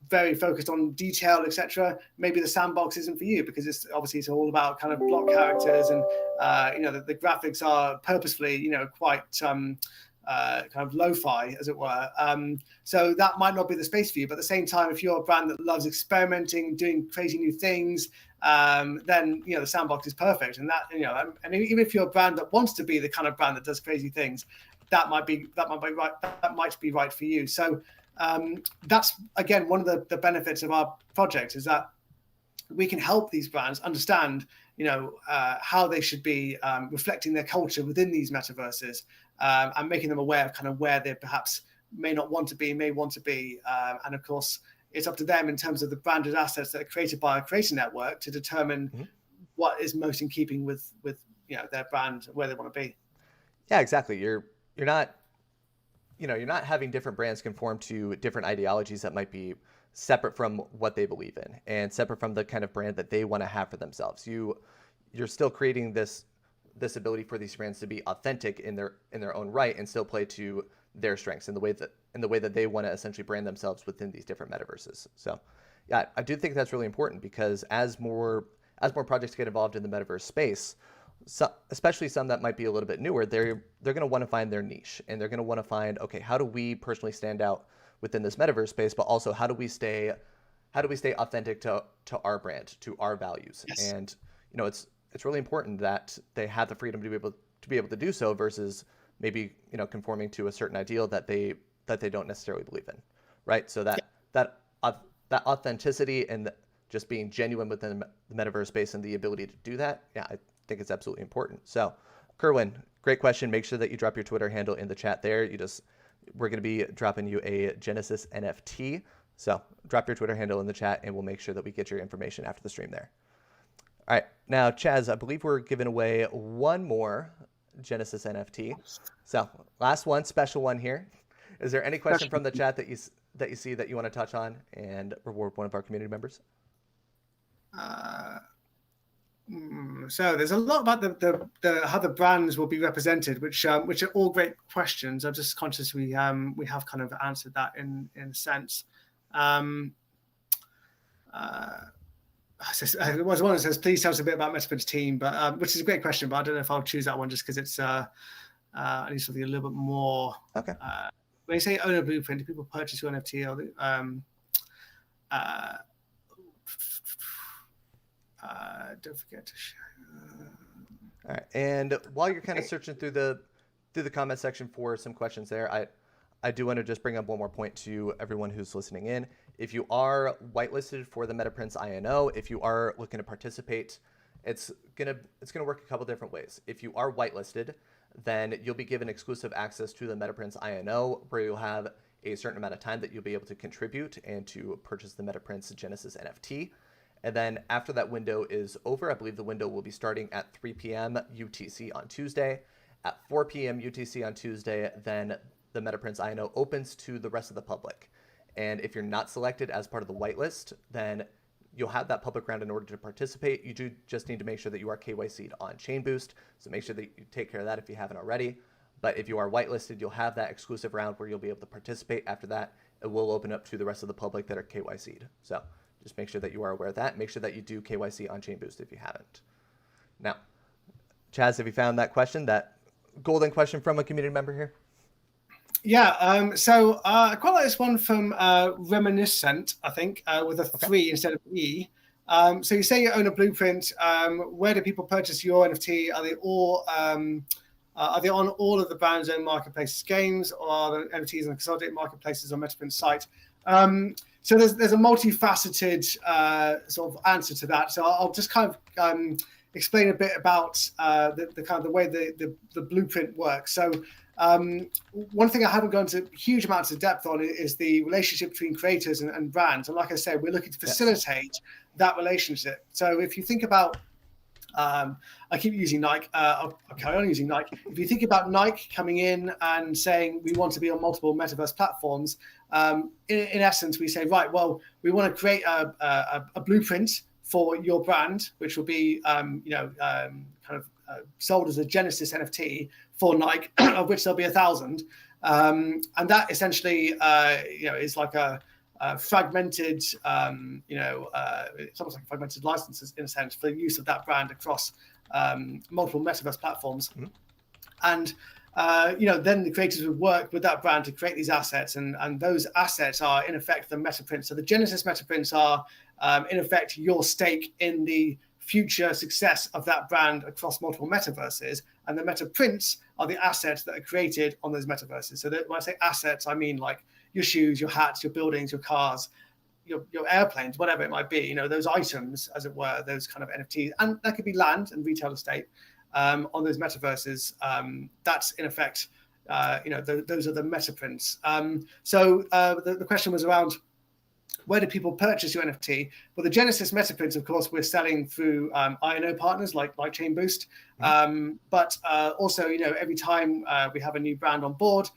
very focused on detail, etc., maybe the sandbox isn't for you, because it's all about kind of block characters, and the graphics are purposefully quite kind of lo-fi, as it were. So that might not be the space for you. But at the same time, if you're a brand that loves experimenting, doing crazy new things, then the sandbox is perfect. And that and even if you're a brand that wants to be the kind of brand that does crazy things, that might be right for you. So that's again one of the benefits of our project, is that we can help these brands understand, how they should be reflecting their culture within these metaverses, and making them aware of kind of where they perhaps may not want to be, may want to be. And of course, it's up to them in terms of the branded assets that are created by our creator network to determine what is most in keeping with their brand, where they want to be. Yeah, exactly. You're not having different brands conform to different ideologies that might be separate from what they believe in and separate from the kind of brand that they want to have for themselves. You're still creating this ability for these brands to be authentic in their own right and still play to their strengths in the way that they want to essentially brand themselves within these different metaverses. So yeah, I do think that's really important, because as more projects get involved in the metaverse space, especially some that might be a little bit newer, they're going to want to find their niche, and they're going to want to find, okay, how do we personally stand out within this metaverse space, but also how do we stay authentic to our brand, to our values? Yes. And it's really important that they have the freedom to be able to do so, versus maybe conforming to a certain ideal that they don't necessarily believe in, right? So that authenticity and just being genuine within the metaverse space and the ability to do that, yeah, I think it's absolutely important. So, Kerwin, great question. Make sure that you drop your Twitter handle in the chat there. We're going to be dropping you a Genesis NFT. So drop your Twitter handle in the chat, and we'll make sure that we get your information after the stream there. All right, now Chaz, I believe we're giving away one more Genesis NFT. So last one, special one here. Is there any question from the chat that you see that you want to touch on and reward one of our community members? So there's a lot about the how the brands will be represented, which are all great questions. I'm just conscious we have kind of answered that in a sense. There was one that says, please tell us a bit about Metaprince team, but which is a great question, but I don't know if I'll choose that one just because it's I need something a little bit more. Okay. When you say own a blueprint, do people purchase your NFT? Don't forget to share. All right, and while you're kind of searching through the comment section for some questions there, I do want to just bring up one more point to everyone who's listening in. If you are whitelisted for the Metaprince INO, if you are looking to participate, it's gonna work a couple different ways. If you are whitelisted, then you'll be given exclusive access to the Metaprince INO, where you'll have a certain amount of time that you'll be able to contribute and to purchase the Metaprince Genesis NFT. And then after that window is over, I believe the window will be starting at 3 p.m. UTC on Tuesday. At 4 p.m. UTC on Tuesday, then the Metaprince INO opens to the rest of the public. And if you're not selected as part of the whitelist, then you'll have that public round in order to participate. You do just need to make sure that you are KYC'd on ChainBoost. So make sure that you take care of that if you haven't already. But if you are whitelisted, you'll have that exclusive round where you'll be able to participate. After that, it will open up to the rest of the public that are KYC'd. So just make sure that you are aware of that. Make sure that you do KYC on ChainBoost if you haven't. Now, Chaz, have you found that question, that golden question from a community member here? Yeah, so I quite like this one from Reminiscent, I think, with a 3 instead of E. So you say you own a blueprint. Where do people purchase your NFT? Are they on all of the brand's own marketplaces games, or are the NFTs on consolidated marketplaces on Metaprince site? So there's a multifaceted sort of answer to that. So I'll just kind of explain a bit about the kind of the way the blueprint works. So one thing I haven't gone into huge amounts of depth on is the relationship between creators and brands. And like I said, we're looking to facilitate that relationship. So if you think about, I keep using Nike, I'll carry on using Nike. If you think about Nike coming in and saying, we want to be on multiple metaverse platforms, in essence, we say, right, well, we want to create a blueprint for your brand, which will be, sold as a Genesis NFT for Nike, of which there'll be 1,000. And that essentially, is like a fragmented, it's almost like fragmented licenses in a sense for the use of that brand across multiple metaverse platforms. Mm-hmm. And, then the creators would work with that brand to create these assets. And those assets are, in effect, the Metaprints. So the Genesis Metaprints are, in effect, your stake in the future success of that brand across multiple metaverses. And the Metaprints are the assets that are created on those metaverses. So when I say assets, I mean like your shoes, your hats, your buildings, your cars, your airplanes, whatever it might be, those items, as it were, those kind of NFTs. And that could be land and retail estate on those metaverses. That's in effect, those are the Metaprints. So the question was around, where do people purchase your NFT? Well, the Genesis Metaprints, of course, we're selling through INO partners like ChainBoost. But also, every time we have a new brand on board,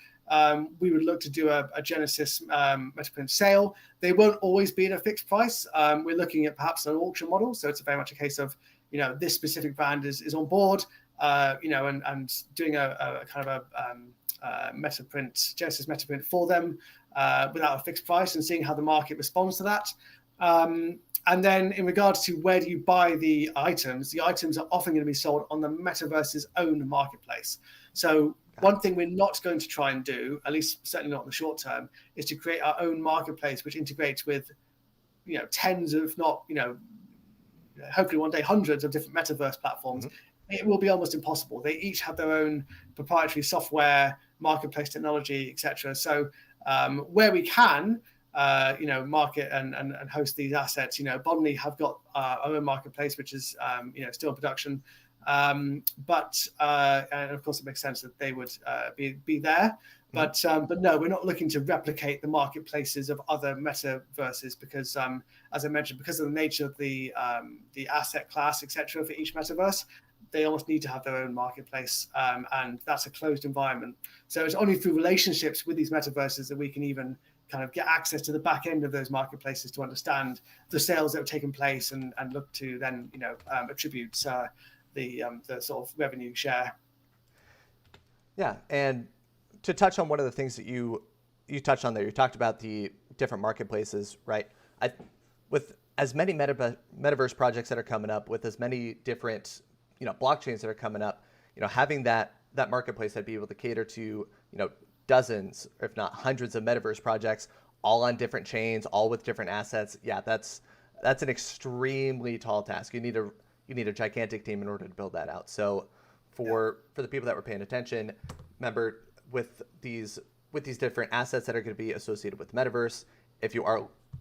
we would look to do a Genesis Metaprint sale. They won't always be at a fixed price. We're looking at perhaps an auction model. So it's very much a case of, this specific brand is on board, and doing a kind of a Metaprint, Genesis Metaprint for them without a fixed price, and seeing how the market responds to that. And then in regards to where do you buy the items are often going to be sold on the Metaverse's own marketplace. So one thing we're not going to try and do, at least certainly not in the short term, is to create our own marketplace, which integrates with, tens of, not, hopefully one day hundreds of different metaverse platforms. It will be almost impossible. They each have their own proprietary software, marketplace technology, etc. So where we can, market and host these assets, Bondly have got our own marketplace, which is, still in production. But and of course, it makes sense that they would be there. But no, we're not looking to replicate the marketplaces of other metaverses because, as I mentioned, because of the nature of the asset class, etc., for each metaverse, they almost need to have their own marketplace, and that's a closed environment. So it's only through relationships with these metaverses that we can even kind of get access to the back end of those marketplaces to understand the sales that have taken place and look to then attribute the sort of revenue share. Yeah, and to touch on one of the things that you touched on there, you talked about the different marketplaces, right? With as many metaverse projects that are coming up, with as many different blockchains that are coming up, having that marketplace that'd be able to cater to dozens, if not hundreds, of metaverse projects, all on different chains, all with different assets. Yeah, that's an extremely tall task. You need a gigantic team in order to build that out. So for the people that were paying attention, remember with these different assets that are going to be associated with metaverse,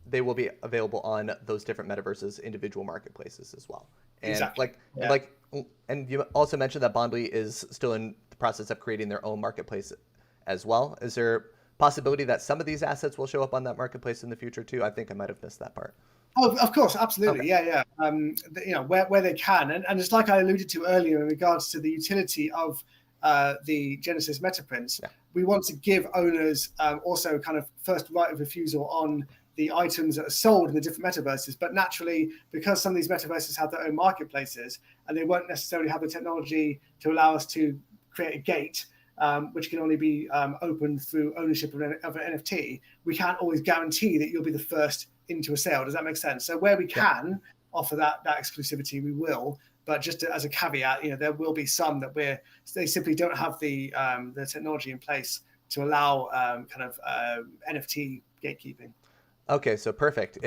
they will be available on those different metaverses individual marketplaces as well. And exactly. And you also mentioned that Bondly is still in the process of creating their own marketplace as well. Is there possibility that some of these assets will show up on that marketplace in the future too? I think I might have missed that part. Oh, of course, absolutely, okay. Yeah. Where they can, and it's like I alluded to earlier in regards to the utility of the Genesis Metaprints. Yeah. We want to give owners also kind of first right of refusal on the items that are sold in the different metaverses. But naturally, because some of these metaverses have their own marketplaces, and they won't necessarily have the technology to allow us to create a gate, which can only be opened through ownership of an NFT, we can't always guarantee that you'll be the first into a sale. Does that make sense? So where we can offer that exclusivity, we will. But just as a caveat, there will be some that they simply don't have the technology in place to allow NFT gatekeeping. Okay, so perfect.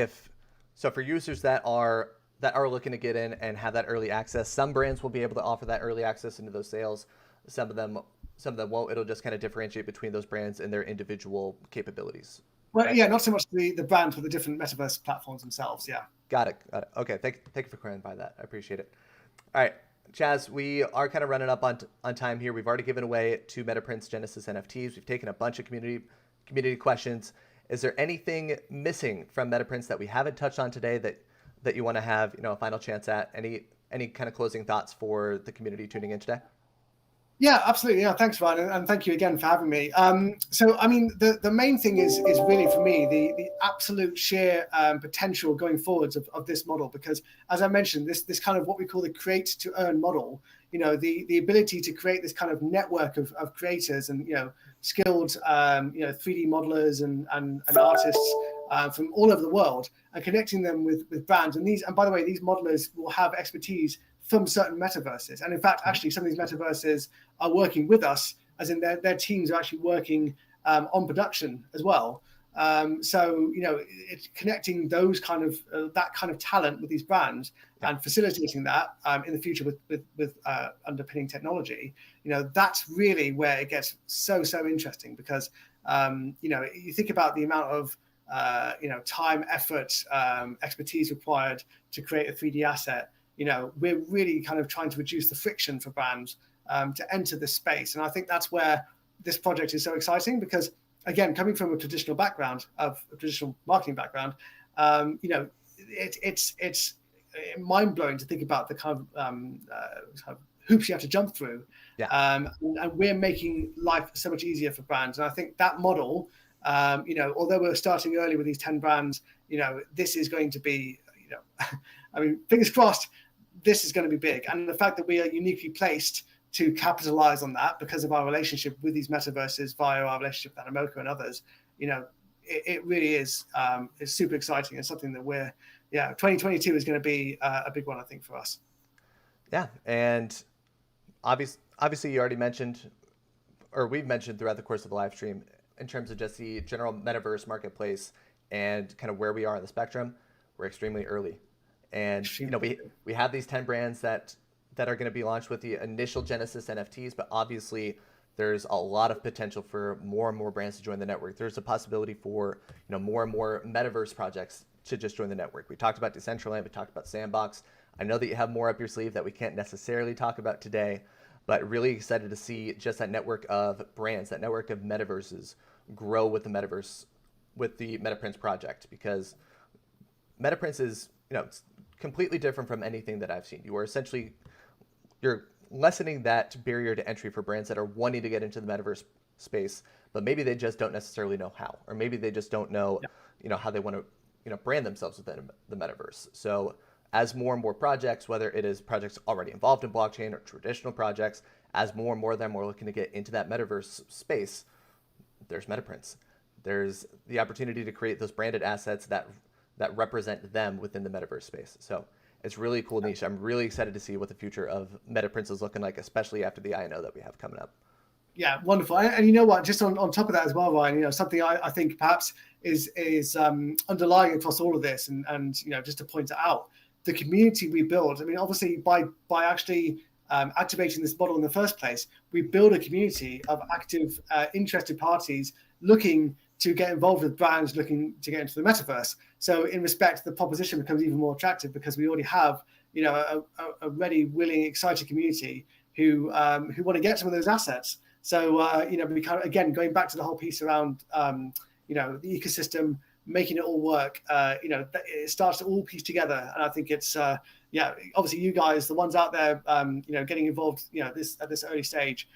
So for users that are looking to get in and have that early access, some brands will be able to offer that early access into those sales. Some of them won't. It'll just kind of differentiate between those brands and their individual capabilities. Well, yeah, not so much the brands, but the different metaverse platforms themselves. Yeah. Got it. Okay, thank you for clarifying that. I appreciate it. All right, Chaz, we are kind of running up on time here. We've already given away 2 Metaprince Genesis NFTs. We've taken a bunch of community questions. Is there anything missing from Metaprince that we haven't touched on today that you want to have a final chance at? Any kind of closing thoughts for the community tuning in today? Yeah, absolutely. Yeah, thanks, Ryan, and thank you again for having me. So, I mean, the main thing is really for me the absolute sheer potential going forwards of this model, because as I mentioned, this kind of what we call the create to earn model. The ability to create this kind of network of creators and skilled 3D modelers and artists from all over the world, and connecting them with brands. And by the way, these modelers will have expertise from certain metaverses. And in fact, actually, some of these metaverses are working with us, as in their teams are actually working on production as well. So, it's connecting those kind of that kind of talent with these brands and facilitating that in the future with underpinning technology. That's really where it gets so interesting, because you think about the amount of time, effort, expertise required to create a 3D asset. We're really kind of trying to reduce the friction for brands to enter this space, and I think that's where this project is so exciting, because again, coming from a traditional marketing background, it's mind-blowing to think about the kind of hoops you have to jump through. And we're making life so much easier for brands. And I think that model, although we're starting early with these 10 brands, this is going to be, I mean, fingers crossed, this is going to be big. And the fact that we are uniquely placed to capitalize on that because of our relationship with these metaverses via our relationship with Animoca and others, it really is super exciting, and something that 2022 is going to be a big one, I think, for us. Yeah, and obviously you already mentioned, or we've mentioned throughout the course of the live stream, in terms of just the general metaverse marketplace and kind of where we are on the spectrum, we're extremely early. And we have these 10 brands that are going to be launched with the initial Genesis NFTs, but obviously there's a lot of potential for more and more brands to join the network. There's a possibility for more and more metaverse projects to just join the network. We talked about Decentraland, we talked about Sandbox. I know that you have more up your sleeve that we can't necessarily talk about today, but really excited to see just that network of brands, that network of metaverses grow with the metaverse, with the Metaprince project, because Metaprince is it's completely different from anything that I've seen. You're lessening that barrier to entry for brands that are wanting to get into the metaverse space, but maybe they just don't necessarily know how, or maybe they just don't know, how they want to, brand themselves within the metaverse. So as more and more projects, whether it is projects already involved in blockchain or traditional projects, as more and more of them are looking to get into that metaverse space, there's Metaprince. There's the opportunity to create those branded assets that represent them within the metaverse space. So it's really cool niche. I'm really excited to see what the future of Metaprince is looking like, especially after the INO that we have coming up. Yeah, wonderful. And you know what, just on top of that as well, Ryan, something I think perhaps is underlying across all of this, and just to point it out, the community we build. I mean, obviously by actually activating this model in the first place, we build a community of active, interested parties looking to get involved with brands looking to get into the metaverse. So in respect, the proposition becomes even more attractive, because we already have, a ready, willing, excited community who want to get some of those assets. So, we kind of, again, going back to the whole piece around, the ecosystem, making it all work, it starts to all piece together. And I think it's, obviously you guys, the ones out there, getting involved, at this early stage,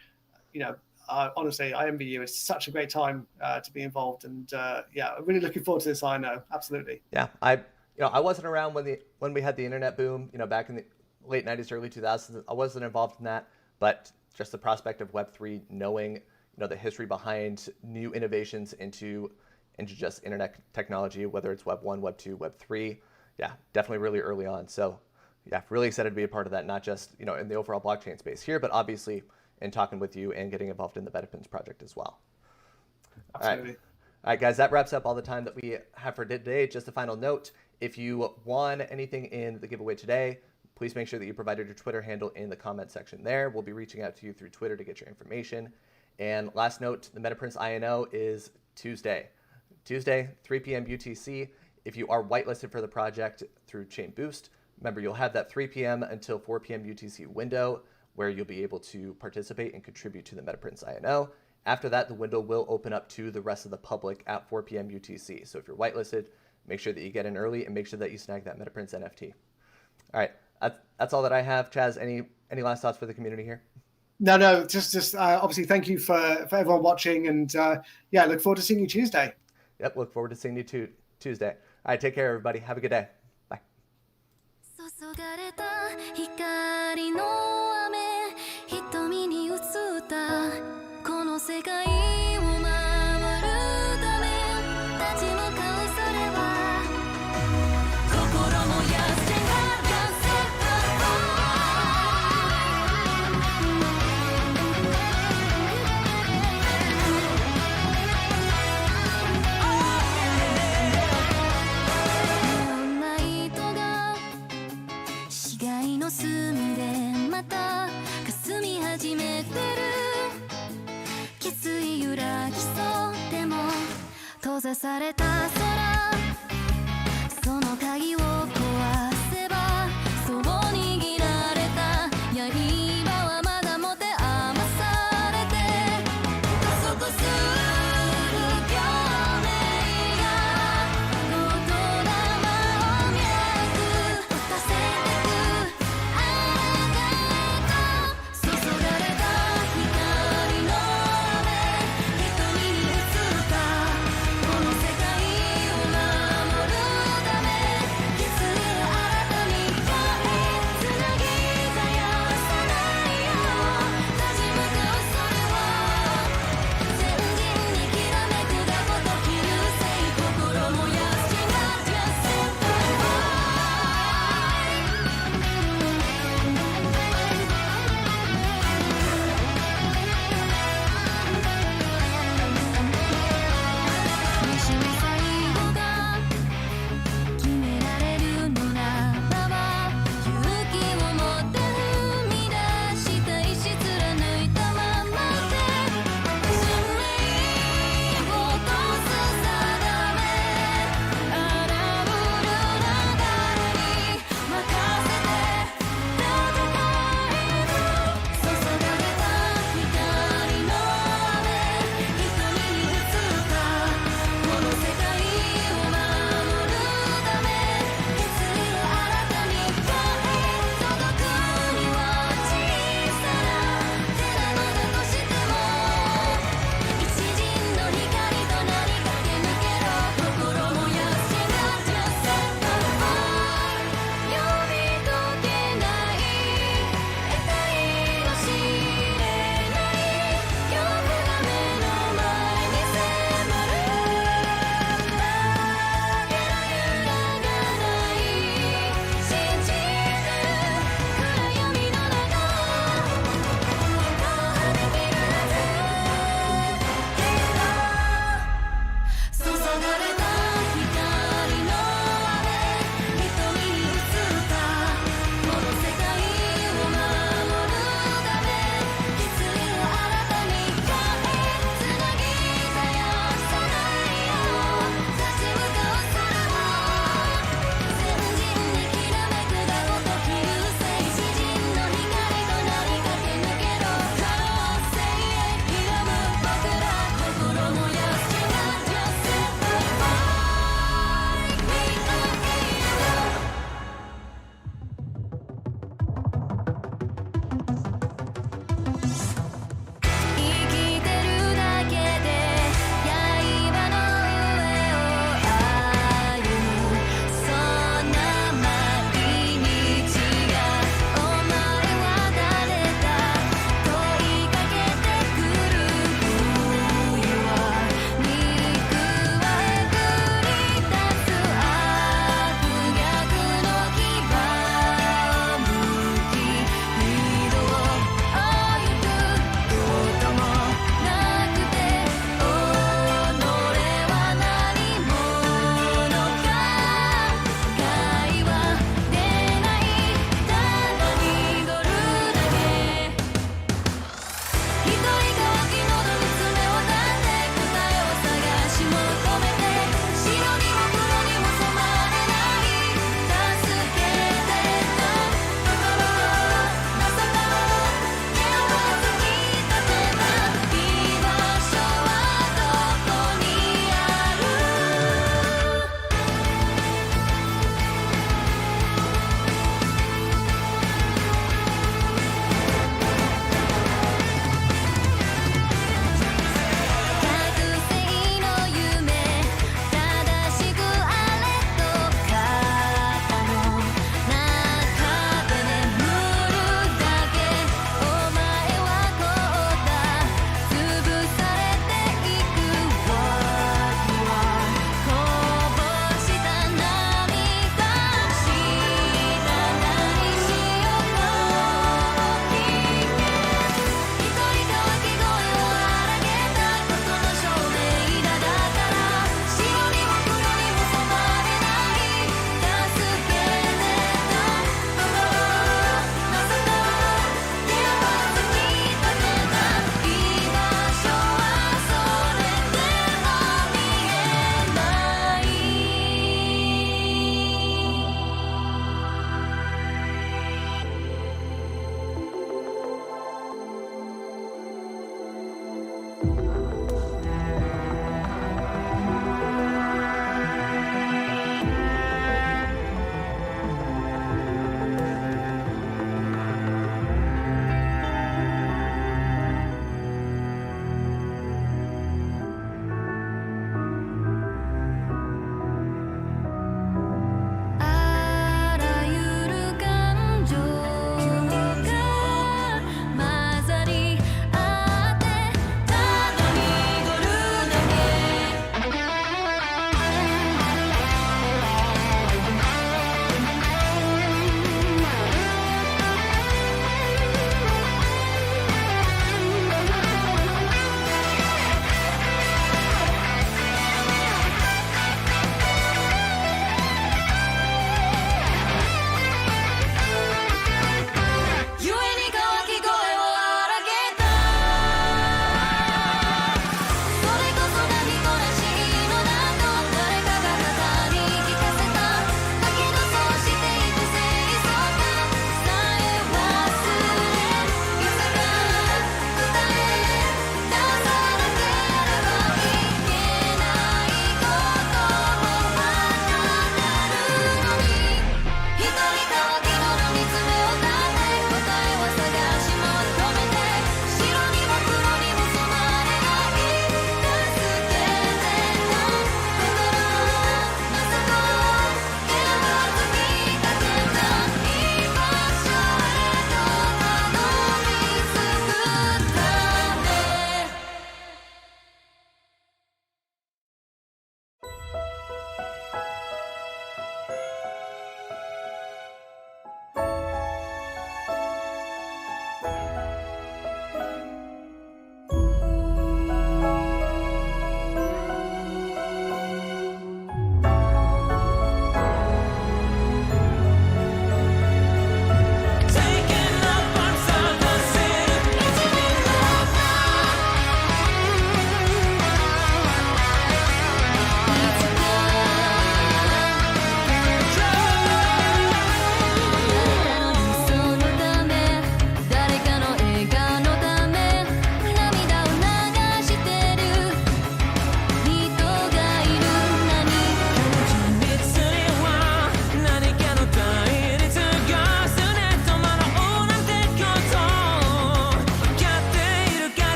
honestly, I envy you. It's such a great time to be involved, and I'm really looking forward to this. I know, absolutely. Yeah, I wasn't around when we had the internet boom, back in the late 90s, early 2000s. I wasn't involved in that, but just the prospect of Web3, knowing the history behind new innovations into just internet technology, whether it's Web 1, Web 2, Web 3, definitely really early on. So really excited to be a part of that, not just in the overall blockchain space here, but obviously in talking with you and getting involved in the Metaprince project as well. Absolutely. All right, guys, that wraps up all the time that we have for today. Just a final note, if you won anything in the giveaway today, please make sure that you provided your Twitter handle in the comment section there. We'll be reaching out to you through Twitter to get your information. And last note, the Metaprince INO is Tuesday, 3 p.m. UTC. If you are whitelisted for the project through ChainBoost, remember you'll have that 3 p.m. until 4 p.m. UTC window where you'll be able to participate and contribute to the Metaprince INO. After that, the window will open up to the rest of the public at 4 p.m. UTC. So if you're whitelisted, make sure that you get in early and make sure that you snag that Metaprince NFT. All right, that's all that I have. Chaz, any last thoughts for the community here? No, just obviously thank you for everyone watching, and look forward to seeing you Tuesday. Yep, look forward to seeing you Tuesday. All right, take care, everybody. Have a good day. Bye. 注がれた光の雨瞳に映ったこの世界を守るため立ち向かうそれは心の野生が「閉ざされた空その鍵を壊せばそう握られた刃はまだ持て余されて加速する共鳴が言霊を脈打たせてくあなたと注がれた光の雨瞳に映ったこの世界を守るため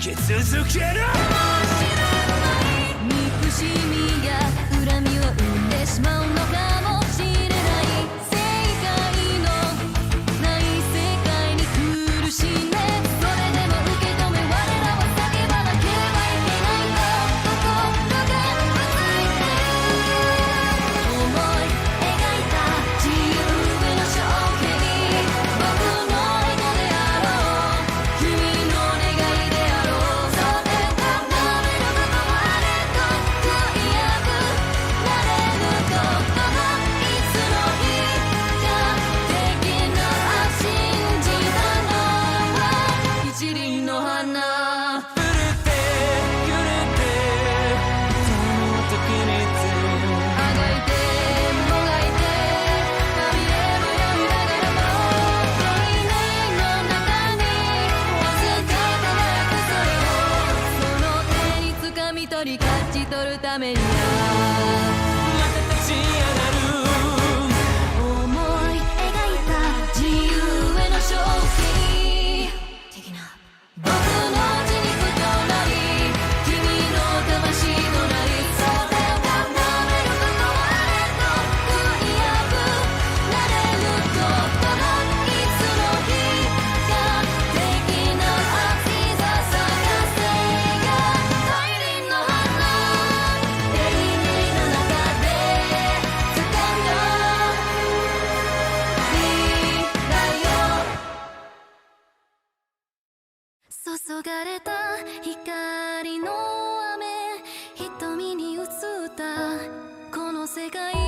き続ける憎しみや恨みを生んでしまうのかもしれない正解のない世界に苦しんでそれでも受け止め我らは叫ばなければいけないと心がうついてる思い描いた自由への衝撃僕のエゴであろう君の願いであろうそれがダメなこともあれと悔いやくなれることがいつの日かできな信じたのは一輪の花触れて揺れてその時にあがいてもがいてまみれもやみながらも永遠の中にわずか輝くそれをその手に掴み取り勝ち取るためにはまた立ち上がる思い描いた自由への勝利的な僕の血肉となり君の魂となりそれを固めることはあれと悔いやくなれることがいつの日かできな熱さ探せが大輪の花永遠の中で掴んだ未来を注がれた光の雨瞳に映ったこの世界